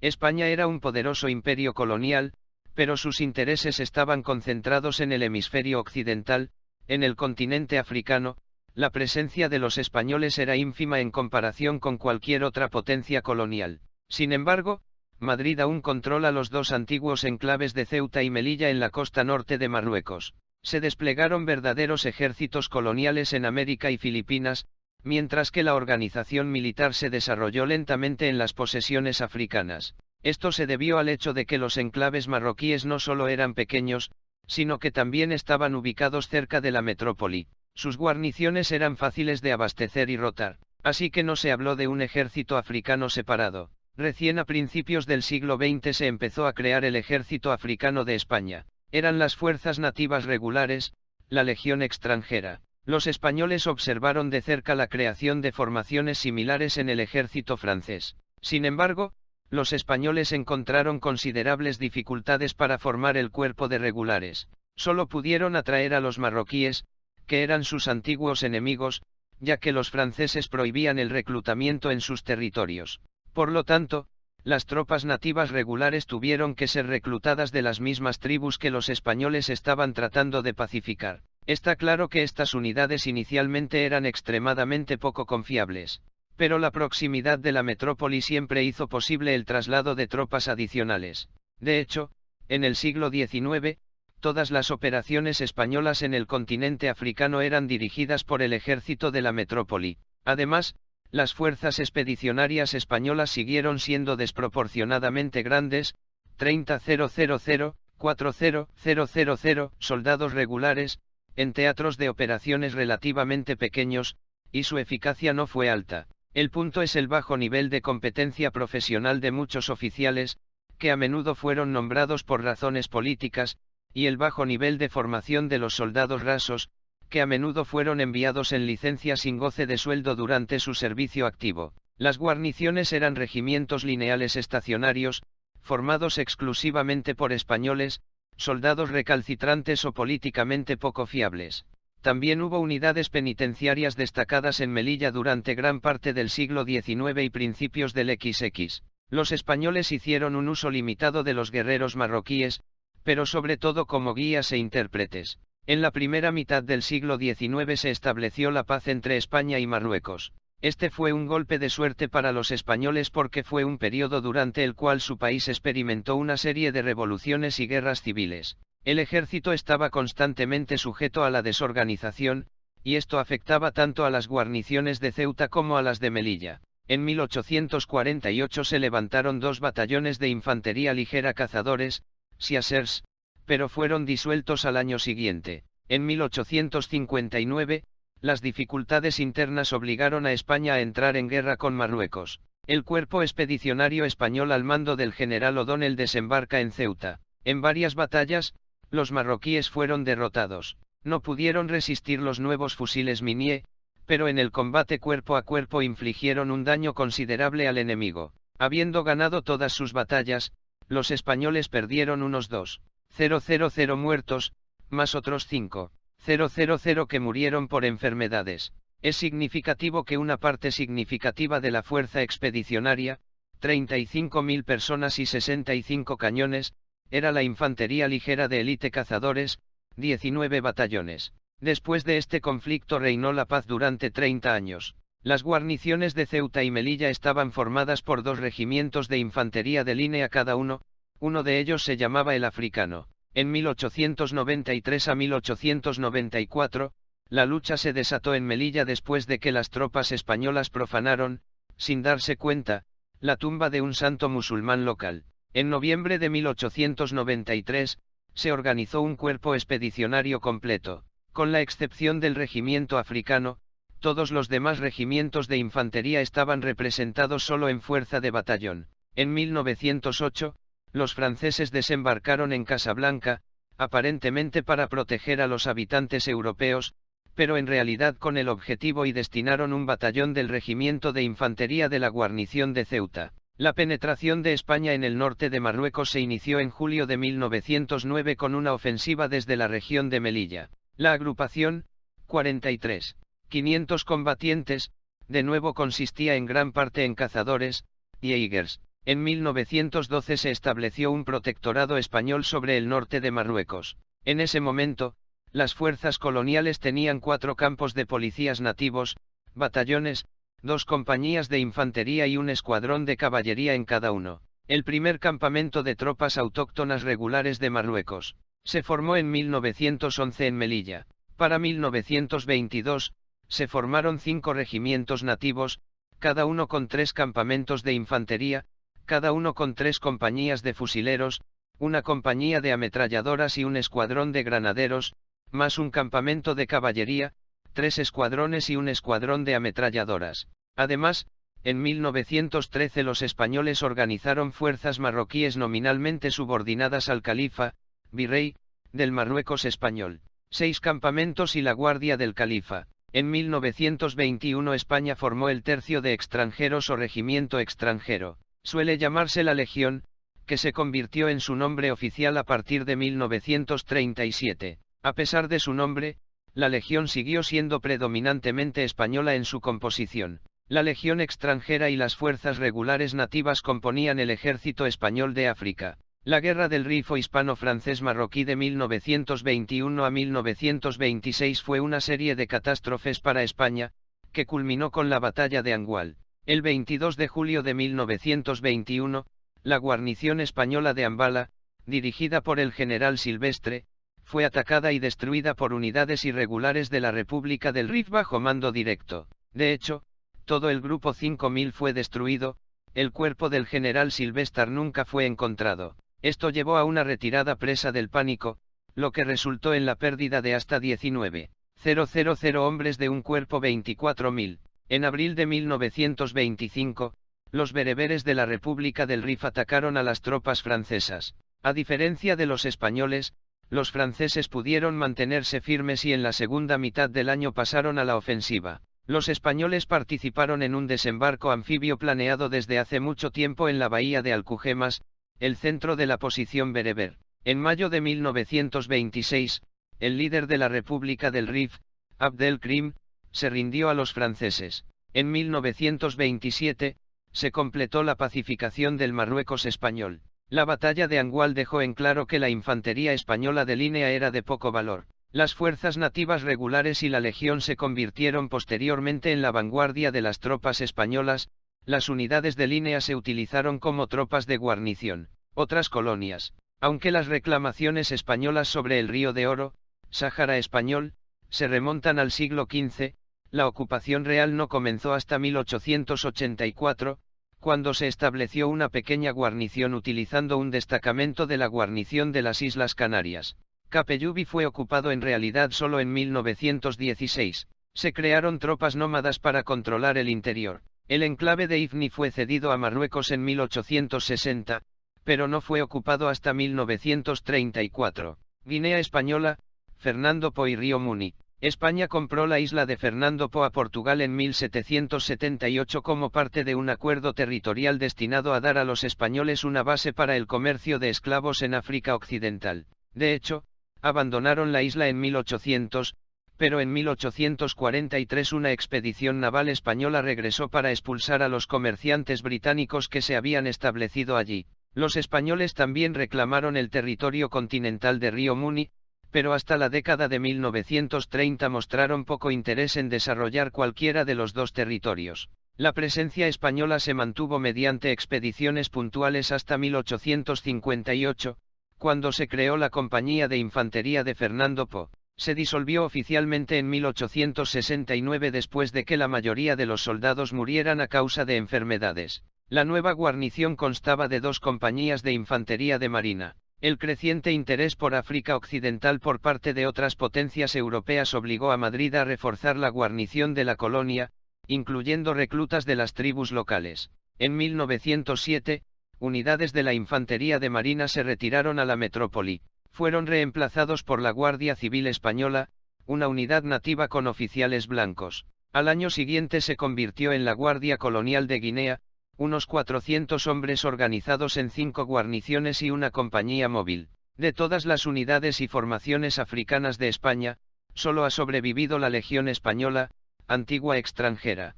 España era un poderoso imperio colonial, pero sus intereses estaban concentrados en el hemisferio occidental. En el continente africano, la presencia de los españoles era ínfima en comparación con cualquier otra potencia colonial. Sin embargo, Madrid aún controla los dos antiguos enclaves de Ceuta y Melilla en la costa norte de Marruecos. Se desplegaron verdaderos ejércitos coloniales en América y Filipinas, mientras que la organización militar se desarrolló lentamente en las posesiones africanas. Esto se debió al hecho de que los enclaves marroquíes no solo eran pequeños, sino que también estaban ubicados cerca de la metrópoli. Sus guarniciones eran fáciles de abastecer y rotar, así que no se habló de un ejército africano separado. Recién a principios del siglo XX se empezó a crear el Ejército Africano de España. Eran las fuerzas nativas regulares, la Legión extranjera. Los españoles observaron de cerca la creación de formaciones similares en el ejército francés. Sin embargo, los españoles encontraron considerables dificultades para formar el cuerpo de regulares. Solo pudieron atraer a los marroquíes, que eran sus antiguos enemigos, ya que los franceses prohibían el reclutamiento en sus territorios. Por lo tanto, las tropas nativas regulares tuvieron que ser reclutadas de las mismas tribus que los españoles estaban tratando de pacificar. Está claro que estas unidades inicialmente eran extremadamente poco confiables, pero la proximidad de la metrópoli siempre hizo posible el traslado de tropas adicionales. De hecho, en el siglo XIX, todas las operaciones españolas en el continente africano eran dirigidas por el ejército de la metrópoli. Además, las fuerzas expedicionarias españolas siguieron siendo desproporcionadamente grandes, 30.000, 40.000 soldados regulares, en teatros de operaciones relativamente pequeños, y su eficacia no fue alta. El punto es el bajo nivel de competencia profesional de muchos oficiales, que a menudo fueron nombrados por razones políticas, y el bajo nivel de formación de los soldados rasos, que a menudo fueron enviados en licencia sin goce de sueldo durante su servicio activo. Las guarniciones eran regimientos lineales estacionarios, formados exclusivamente por españoles, soldados recalcitrantes o políticamente poco fiables. También hubo unidades penitenciarias destacadas en Melilla durante gran parte del siglo XIX y principios del XX. Los españoles hicieron un uso limitado de los guerreros marroquíes, pero sobre todo como guías e intérpretes. En la primera mitad del siglo XIX se estableció la paz entre España y Marruecos. Este fue un golpe de suerte para los españoles porque fue un periodo durante el cual su país experimentó una serie de revoluciones y guerras civiles. El ejército estaba constantemente sujeto a la desorganización, y esto afectaba tanto a las guarniciones de Ceuta como a las de Melilla. En 1848 se levantaron dos batallones de infantería ligera cazadores, Chasseurs, pero fueron disueltos al año siguiente. En 1859, las dificultades internas obligaron a España a entrar en guerra con Marruecos. El cuerpo expedicionario español al mando del general O'Donnell desembarca en Ceuta. En varias batallas, los marroquíes fueron derrotados. No pudieron resistir los nuevos fusiles Minié, pero en el combate cuerpo a cuerpo infligieron un daño considerable al enemigo. Habiendo ganado todas sus batallas, los españoles perdieron unos 2.000 muertos, más otros 5.000 que murieron por enfermedades. Es significativo que una parte significativa de la fuerza expedicionaria, 35.000 personas y 65 cañones, era la infantería ligera de élite cazadores, 19 batallones. Después de este conflicto reinó la paz durante 30 años. Las guarniciones de Ceuta y Melilla estaban formadas por dos regimientos de infantería de línea cada uno de ellos se llamaba el Africano. En 1893 a 1894, la lucha se desató en Melilla después de que las tropas españolas profanaron, sin darse cuenta, la tumba de un santo musulmán local. En noviembre de 1893, se organizó un cuerpo expedicionario completo. Con la excepción del regimiento africano, todos los demás regimientos de infantería estaban representados solo en fuerza de batallón. En 1908, los franceses desembarcaron en Casablanca, aparentemente para proteger a los habitantes europeos, pero en realidad con el objetivo y destinaron un batallón del regimiento de infantería de la guarnición de Ceuta. La penetración de España en el norte de Marruecos se inició en julio de 1909 con una ofensiva desde la región de Melilla. La agrupación, 43.500 combatientes, de nuevo consistía en gran parte en cazadores, jägers. En 1912 se estableció un protectorado español sobre el norte de Marruecos. En ese momento, las fuerzas coloniales tenían 4 campos de policías nativos, batallones, 2 compañías de infantería y un escuadrón de caballería en cada uno. El primer campamento de tropas autóctonas regulares de Marruecos se formó en 1911 en Melilla. Para 1922, se formaron 5 regimientos nativos, cada uno con 3 campamentos de infantería, cada uno con 3 compañías de fusileros, una compañía de ametralladoras y un escuadrón de granaderos, más un campamento de caballería, 3 escuadrones y un escuadrón de ametralladoras. Además, en 1913 los españoles organizaron fuerzas marroquíes nominalmente subordinadas al califa, virrey, del Marruecos español, 6 campamentos y la guardia del califa. En 1921 España formó el tercio de extranjeros o regimiento extranjero. Suele llamarse la Legión, que se convirtió en su nombre oficial a partir de 1937. A pesar de su nombre, la Legión siguió siendo predominantemente española en su composición. La Legión extranjera y las fuerzas regulares nativas componían el ejército español de África. La Guerra del Rifo hispano-francés-marroquí de 1921 a 1926 fue una serie de catástrofes para España, que culminó con la batalla de Angual. El 22 de julio de 1921, la guarnición española de Ambala, dirigida por el general Silvestre, fue atacada y destruida por unidades irregulares de la República del Rif bajo mando directo. De hecho, todo el grupo 5000 fue destruido, el cuerpo del general Silvestre nunca fue encontrado. Esto llevó a una retirada presa del pánico, lo que resultó en la pérdida de hasta 19.000 hombres de un cuerpo 24.000. En abril de 1925, los bereberes de la República del Rif atacaron a las tropas francesas. A diferencia de los españoles, los franceses pudieron mantenerse firmes y en la segunda mitad del año pasaron a la ofensiva. Los españoles participaron en un desembarco anfibio planeado desde hace mucho tiempo en la bahía de Alcujemas, el centro de la posición bereber. En mayo de 1926, el líder de la República del Rif, Abdelkrim, se rindió a los franceses. En 1927, se completó la pacificación del Marruecos español. La batalla de Angual dejó en claro que la infantería española de línea era de poco valor. Las fuerzas nativas regulares y la legión se convirtieron posteriormente en la vanguardia de las tropas españolas. Las unidades de línea se utilizaron como tropas de guarnición. Otras colonias. Aunque las reclamaciones españolas sobre el Río de Oro, Sáhara español, se remontan al siglo XV, la ocupación real no comenzó hasta 1884, cuando se estableció una pequeña guarnición utilizando un destacamento de la guarnición de las Islas Canarias. Capellubi fue ocupado en realidad solo en 1916. Se crearon tropas nómadas para controlar el interior. El enclave de Ifni fue cedido a Marruecos en 1860, pero no fue ocupado hasta 1934. Guinea Española, Fernando Po y Río Muni. España compró la isla de Fernando Po a Portugal en 1778 como parte de un acuerdo territorial destinado a dar a los españoles una base para el comercio de esclavos en África Occidental. De hecho, abandonaron la isla en 1800, pero en 1843 una expedición naval española regresó para expulsar a los comerciantes británicos que se habían establecido allí. Los españoles también reclamaron el territorio continental de Río Muni, pero hasta la década de 1930 mostraron poco interés en desarrollar cualquiera de los dos territorios. La presencia española se mantuvo mediante expediciones puntuales hasta 1858, cuando se creó la Compañía de Infantería de Fernando Po. Se disolvió oficialmente en 1869 después de que la mayoría de los soldados murieran a causa de enfermedades. La nueva guarnición constaba de 2 compañías de infantería de marina. El creciente interés por África Occidental por parte de otras potencias europeas obligó a Madrid a reforzar la guarnición de la colonia, incluyendo reclutas de las tribus locales. En 1907, unidades de la infantería de marina se retiraron a la metrópoli. Fueron reemplazados por la Guardia Civil Española, una unidad nativa con oficiales blancos. Al año siguiente se convirtió en la Guardia Colonial de Guinea, unos 400 hombres organizados en 5 guarniciones y una compañía móvil. De todas las unidades y formaciones africanas de España, solo ha sobrevivido la Legión Española, antigua extranjera.